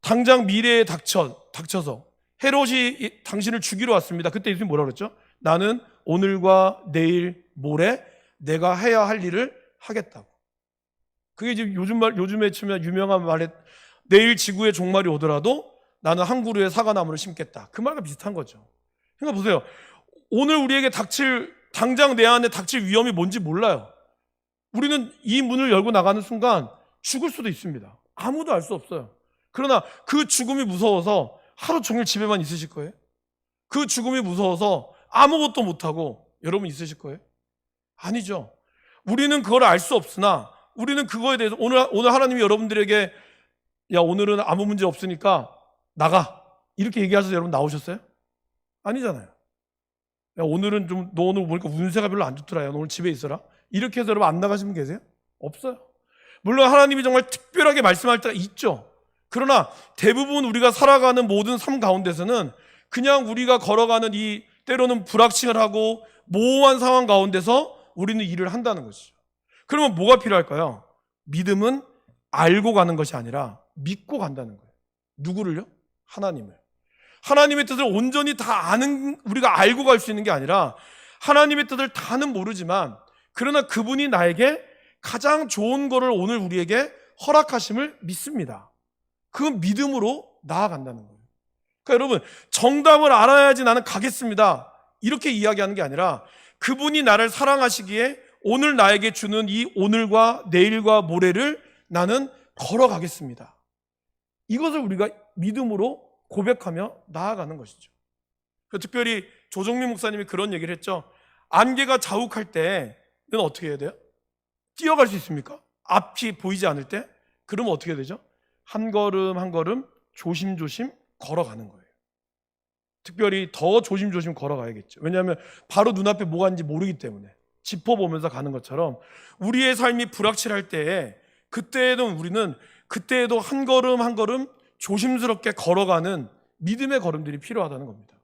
당장 미래에 닥쳐서 헤롯이 당신을 죽이러 왔습니다. 그때 예수님이 뭐라고 그랬죠? 나는 오늘과 내일, 모레 내가 해야 할 일을 하겠다고. 그게 지금 요즘에 치면 유명한 말에 내일 지구에 종말이 오더라도 나는 한 그루의 사과나무를 심겠다. 그 말과 비슷한 거죠. 그러니까 보세요. 오늘 우리에게 당장 내 안에 닥칠 위험이 뭔지 몰라요. 우리는 이 문을 열고 나가는 순간 죽을 수도 있습니다. 아무도 알 수 없어요. 그러나 그 죽음이 무서워서 하루 종일 집에만 있으실 거예요? 그 죽음이 무서워서 아무것도 못하고 여러분 있으실 거예요? 아니죠. 우리는 그걸 알 수 없으나 우리는 그거에 대해서 오늘 하나님이 여러분들에게 야 오늘은 아무 문제 없으니까 나가 이렇게 얘기하셔서 여러분 나오셨어요? 아니잖아요. 야 오늘은 너 오늘 보니까 운세가 별로 안 좋더라. 야, 너 오늘 집에 있어라. 이렇게 해서 여러분 안 나가신 분 계세요? 없어요. 물론 하나님이 정말 특별하게 말씀할 때가 있죠. 그러나 대부분 우리가 살아가는 모든 삶 가운데서는 그냥 우리가 걸어가는 이 때로는 불확실하고 모호한 상황 가운데서 우리는 일을 한다는 것이죠. 그러면 뭐가 필요할까요? 믿음은 알고 가는 것이 아니라 믿고 간다는 거예요. 누구를요? 하나님을. 하나님의 뜻을 온전히 다 우리가 알고 갈 수 있는 게 아니라 하나님의 뜻을 다는 모르지만 그러나 그분이 나에게 가장 좋은 거를 오늘 우리에게 허락하심을 믿습니다. 그 믿음으로 나아간다는 거예요. 그러니까 여러분 정답을 알아야지 나는 가겠습니다. 이렇게 이야기하는 게 아니라 그분이 나를 사랑하시기에 오늘 나에게 주는 이 오늘과 내일과 모레를 나는 걸어가겠습니다. 이것을 우리가 믿음으로 고백하며 나아가는 것이죠. 특별히 조정민 목사님이 그런 얘기를 했죠. 안개가 자욱할 때는 어떻게 해야 돼요? 뛰어갈 수 있습니까? 앞이 보이지 않을 때? 그러면 어떻게 되죠? 한 걸음 한 걸음 조심조심 걸어가는 거예요. 특별히 더 조심조심 걸어가야겠죠. 왜냐하면 바로 눈앞에 뭐가 있는지 모르기 때문에 짚어보면서 가는 것처럼 우리의 삶이 불확실할 때에 그때에도 한 걸음 한 걸음 조심스럽게 걸어가는 믿음의 걸음들이 필요하다는 겁니다.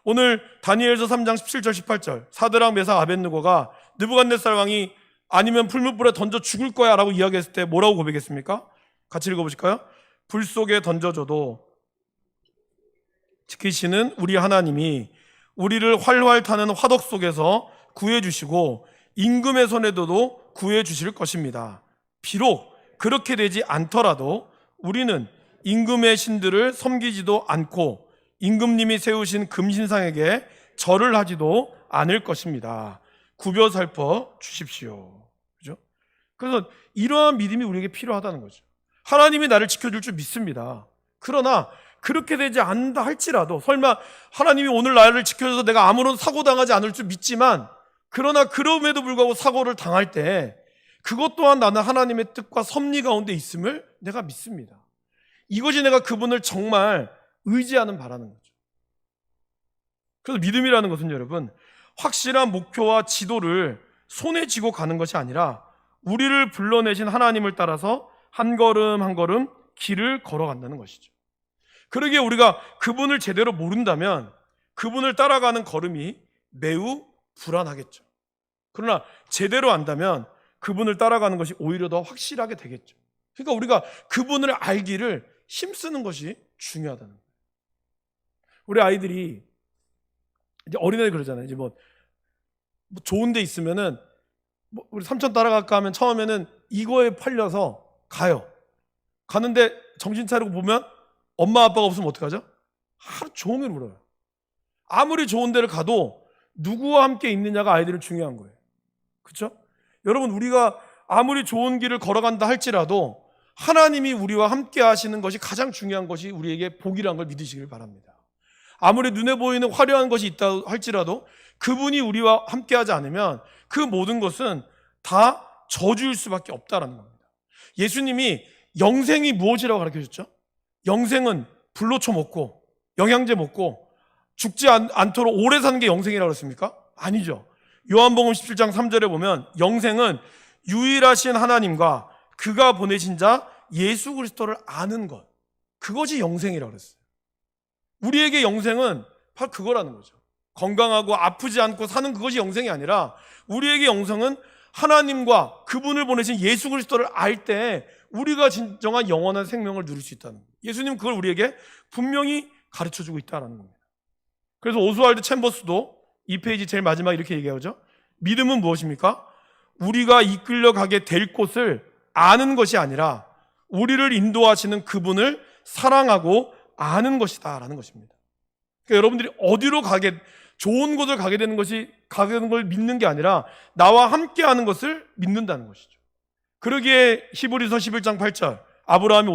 오늘 다니엘서 3장 17절 18절 사드락 메삭 아벳느고가 느부갓네살 왕이 아니면 풀무불에 던져 죽을 거야 라고 이야기했을 때 뭐라고 고백했습니까? 같이 읽어보실까요? 불 속에 던져줘도 지키시는 우리 하나님이 우리를 활활 타는 화덕 속에서 구해주시고 임금의 손에도 구해주실 것입니다. 비록 그렇게 되지 않더라도 우리는 임금의 신들을 섬기지도 않고 임금님이 세우신 금신상에게 절을 하지도 않을 것입니다. 굽여 살펴 주십시오. 그죠? 그래서 이러한 믿음이 우리에게 필요하다는 거죠. 하나님이 나를 지켜줄 줄 믿습니다. 그러나 그렇게 되지 않는다 할지라도 설마 하나님이 오늘 나를 지켜줘서 내가 아무런 사고 당하지 않을 줄 믿지만 그러나 그럼에도 불구하고 사고를 당할 때 그것 또한 나는 하나님의 뜻과 섭리 가운데 있음을 내가 믿습니다. 이것이 내가 그분을 정말 의지하는 바라는 거죠. 그래서 믿음이라는 것은 여러분 확실한 목표와 지도를 손에 쥐고 가는 것이 아니라 우리를 불러내신 하나님을 따라서 한 걸음 한 걸음 길을 걸어간다는 것이죠. 그러기에 우리가 그분을 제대로 모른다면 그분을 따라가는 걸음이 매우 불안하겠죠. 그러나 제대로 안다면 그분을 따라가는 것이 오히려 더 확실하게 되겠죠. 그러니까 우리가 그분을 알기를 힘쓰는 것이 중요하다는 거예요. 우리 아이들이 이제 어린애들 그러잖아요. 이제 뭐 좋은 데 있으면은 우리 삼촌 따라갈까 하면 처음에는 이거에 팔려서 가요. 가는데 정신 차리고 보면 엄마 아빠가 없으면 어떡하죠? 하루 종일 울어요. 아무리 좋은 데를 가도 누구와 함께 있느냐가 아이들은 중요한 거예요. 그렇죠? 여러분 우리가 아무리 좋은 길을 걸어간다 할지라도 하나님이 우리와 함께 하시는 것이 가장 중요한 것이 우리에게 복이라는 걸 믿으시길 바랍니다. 아무리 눈에 보이는 화려한 것이 있다 할지라도 그분이 우리와 함께하지 않으면 그 모든 것은 다 저주일 수밖에 없다라는 겁니다. 예수님이 영생이 무엇이라고 가르쳐주셨죠? 영생은 불로 쳐먹고 영양제 먹고 죽지 않도록 오래 사는 게 영생이라고 그랬습니까? 아니죠. 요한복음 17장 3절에 보면 영생은 유일하신 하나님과 그가 보내신 자 예수 그리스도를 아는 것, 그것이 영생이라고 그랬어요. 우리에게 영생은 바로 그거라는 거죠. 건강하고 아프지 않고 사는 그것이 영생이 아니라 우리에게 영생은 하나님과 그분을 보내신 예수 그리스도를 알 때 우리가 진정한 영원한 생명을 누릴 수 있다는 거예요. 예수님은 그걸 우리에게 분명히 가르쳐주고 있다는 겁니다. 그래서 오스왈드 챔버스도 이 페이지 제일 마지막 이렇게 얘기하죠. 믿음은 무엇입니까? 우리가 이끌려가게 될 곳을 아는 것이 아니라 우리를 인도하시는 그분을 사랑하고 아는 것이다 라는 것입니다. 그러니까 여러분들이 어디로 좋은 곳을 가게 되는 걸 믿는 게 아니라 나와 함께 하는 것을 믿는다는 것이죠. 그러기에 히브리서 11장 8절 아브라함이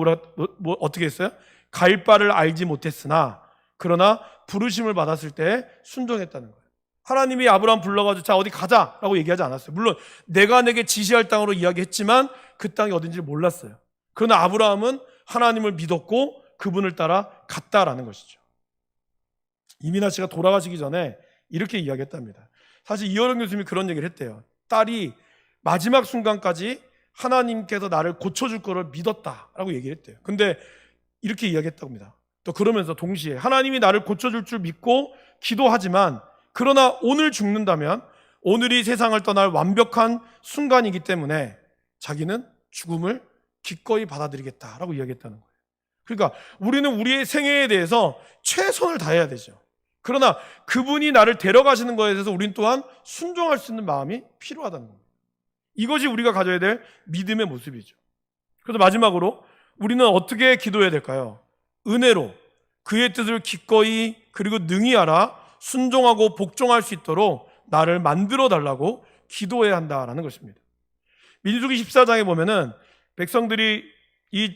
어떻게 했어요? 갈 바를 알지 못했으나 그러나 부르심을 받았을 때 순종했다는 거예요. 하나님이 아브라함 불러가지고 자 어디 가자라고 얘기하지 않았어요. 물론 내가 내게 지시할 땅으로 이야기했지만 그 땅이 어딘지 몰랐어요. 그러나 아브라함은 하나님을 믿었고 그분을 따라 갔다라는 것이죠. 이민아 씨가 돌아가시기 전에 이렇게 이야기했답니다. 사실 이어령 교수님이 그런 얘기를 했대요. 딸이 마지막 순간까지 하나님께서 나를 고쳐줄 거를 믿었다라고 얘기를 했대요. 근데 이렇게 이야기했다고 합니다. 또 그러면서 동시에 하나님이 나를 고쳐줄 줄 믿고 기도하지만 그러나 오늘 죽는다면 오늘이 세상을 떠날 완벽한 순간이기 때문에 자기는 죽음을 기꺼이 받아들이겠다라고 이야기했다는 거예요. 그러니까 우리는 우리의 생애에 대해서 최선을 다해야 되죠. 그러나 그분이 나를 데려가시는 것에 대해서 우리는 또한 순종할 수 있는 마음이 필요하다는 겁니다. 이것이 우리가 가져야 될 믿음의 모습이죠. 그래서 마지막으로 우리는 어떻게 기도해야 될까요? 은혜로 그의 뜻을 기꺼이 그리고 능히 알아 순종하고 복종할 수 있도록 나를 만들어 달라고 기도해야 한다라는 것입니다. 민수기 14장에 보면은 백성들이 이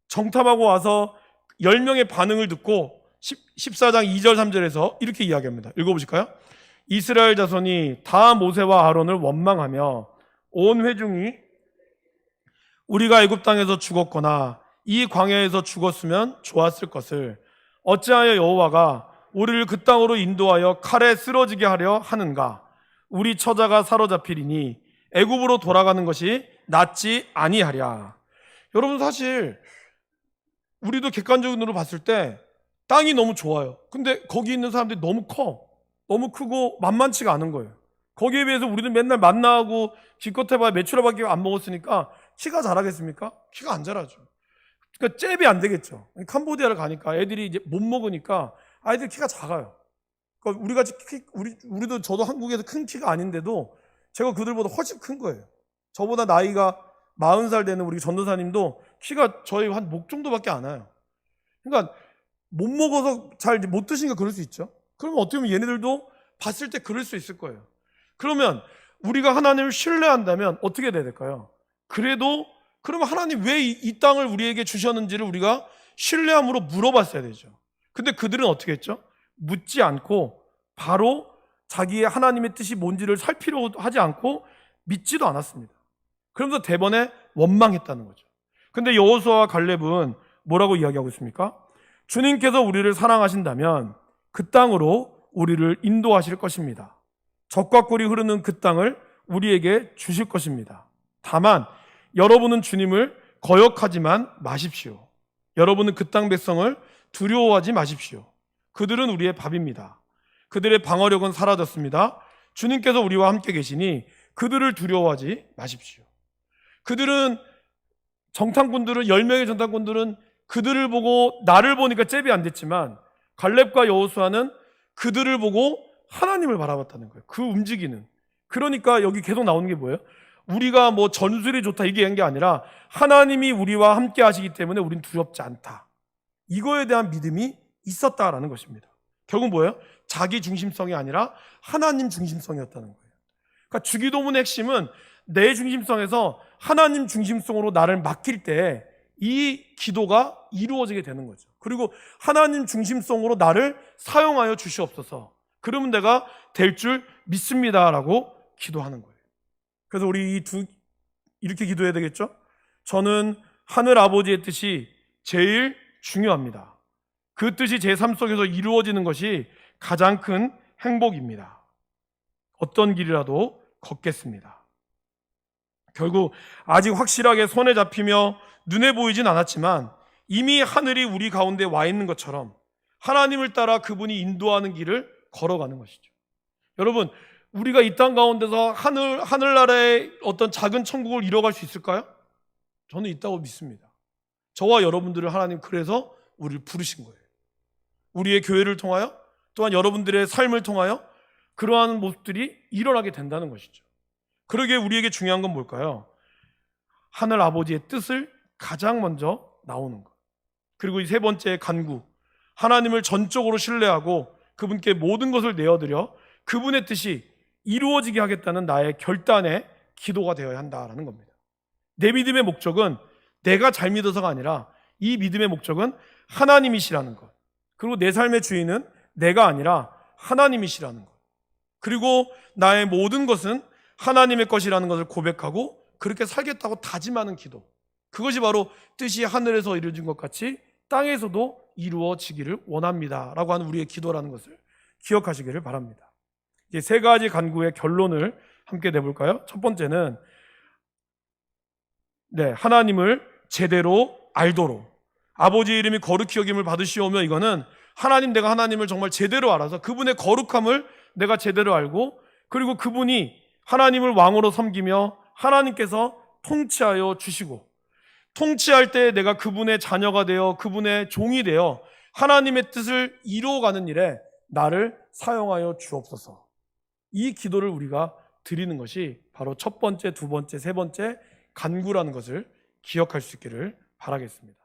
정탐하고 와서 10명의 반응을 듣고 14장 2절 3절에서 이렇게 이야기합니다. 읽어보실까요? 이스라엘 자손이 다 모세와 아론을 원망하며 온 회중이 우리가 애굽 땅에서 죽었거나 이 광야에서 죽었으면 좋았을 것을 어찌하여 여호와가 우리를 그 땅으로 인도하여 칼에 쓰러지게 하려 하는가? 우리 처자가 사로잡히리니 애굽으로 돌아가는 것이 낫지 아니하랴. 여러분 사실 우리도 객관적으로 봤을 때 땅이 너무 좋아요. 근데 거기 있는 사람들이 너무 너무 크고 만만치가 않은 거예요. 거기에 비해서 우리는 맨날 만나고 기껏 해봐야 메추라밖에 안 먹었으니까 키가 자라겠습니까? 키가 안 자라죠. 그러니까 잽이 안 되겠죠. 캄보디아를 가니까 애들이 이제 못 먹으니까 아이들 키가 작아요. 그러니까 우리도 저도 한국에서 큰 키가 아닌데도 제가 그들보다 훨씬 큰 거예요. 저보다 나이가 40살 되는 우리 전도사님도 키가 저희 한 목 정도밖에 안 와요. 그러니까 못 먹어서 잘 못 드시니까 그럴 수 있죠. 그러면 어떻게 보면 얘네들도 봤을 때 그럴 수 있을 거예요. 그러면 우리가 하나님을 신뢰한다면 어떻게 돼야 될까요? 그러면 하나님 왜 이 땅을 우리에게 주셨는지를 우리가 신뢰함으로 물어봤어야 되죠. 근데 그들은 어떻게 했죠? 묻지 않고 바로 자기의 하나님의 뜻이 뭔지를 살피려 하지 않고 믿지도 않았습니다. 그러면서 대번에 원망했다는 거죠. 근데 여호수아와 갈렙은 뭐라고 이야기하고 있습니까? 주님께서 우리를 사랑하신다면 그 땅으로 우리를 인도하실 것입니다. 젖과 꿀이 흐르는 그 땅을 우리에게 주실 것입니다. 다만 여러분은 주님을 거역하지만 마십시오. 여러분은 그 땅 백성을 두려워하지 마십시오. 그들은 우리의 밥입니다. 그들의 방어력은 사라졌습니다. 주님께서 우리와 함께 계시니 그들을 두려워하지 마십시오. 그들은 10명의 정탐꾼들은 그들을 보고 나를 보니까 잽이 안 됐지만 갈렙과 여호수아는 그들을 보고 하나님을 바라봤다는 거예요. 그 움직이는. 그러니까 여기 계속 나오는 게 뭐예요? 우리가 뭐 전술이 좋다 이게 한 게 아니라 하나님이 우리와 함께 하시기 때문에 우린 두렵지 않다. 이거에 대한 믿음이 있었다라는 것입니다. 결국 뭐예요? 자기 중심성이 아니라 하나님 중심성이었다는 거예요. 그러니까 주기도문의 핵심은 내 중심성에서 하나님 중심성으로 나를 맡길 때 이 기도가 이루어지게 되는 거죠. 그리고 하나님 중심성으로 나를 사용하여 주시옵소서. 그러면 내가 될 줄 믿습니다라고 기도하는 거예요. 그래서 우리 이렇게 기도해야 되겠죠? 저는 하늘 아버지의 뜻이 제일 중요합니다. 그 뜻이 제 삶 속에서 이루어지는 것이 가장 큰 행복입니다. 어떤 길이라도 걷겠습니다. 결국 아직 확실하게 손에 잡히며 눈에 보이진 않았지만 이미 하늘이 우리 가운데 와 있는 것처럼 하나님을 따라 그분이 인도하는 길을 걸어가는 것이죠. 여러분, 우리가 이 땅 가운데서 하늘나라의 어떤 작은 천국을 이뤄갈 수 있을까요? 저는 있다고 믿습니다. 저와 여러분들을 하나님 그래서 우리를 부르신 거예요. 우리의 교회를 통하여 또한 여러분들의 삶을 통하여 그러한 모습들이 일어나게 된다는 것이죠. 그러기에 우리에게 중요한 건 뭘까요? 하늘 아버지의 뜻을 가장 먼저 나오는 것. 그리고 이 세 번째 간구, 하나님을 전적으로 신뢰하고 그분께 모든 것을 내어드려 그분의 뜻이 이루어지게 하겠다는 나의 결단의 기도가 되어야 한다는 겁니다. 내 믿음의 목적은 내가 잘 믿어서가 아니라 이 믿음의 목적은 하나님이시라는 것. 그리고 내 삶의 주인은 내가 아니라 하나님이시라는 것. 그리고 나의 모든 것은 하나님의 것이라는 것을 고백하고 그렇게 살겠다고 다짐하는 기도. 그것이 바로 뜻이 하늘에서 이루어진 것 같이 땅에서도 이루어지기를 원합니다 라고 하는 우리의 기도라는 것을 기억하시기를 바랍니다. 이제 세 가지 간구의 결론을 함께 내볼까요? 첫 번째는 하나님을 제대로 알도록, 아버지의 이름이 거룩히 여김을 받으시오며, 이거는 내가 하나님을 정말 제대로 알아서 그분의 거룩함을 내가 제대로 알고, 그리고 그분이 하나님을 왕으로 섬기며 하나님께서 통치하여 주시고, 통치할 때 내가 그분의 자녀가 되어 그분의 종이 되어 하나님의 뜻을 이루어가는 일에 나를 사용하여 주옵소서. 이 기도를 우리가 드리는 것이 바로 첫 번째, 두 번째, 세 번째 간구라는 것을 기억할 수 있기를 바라겠습니다.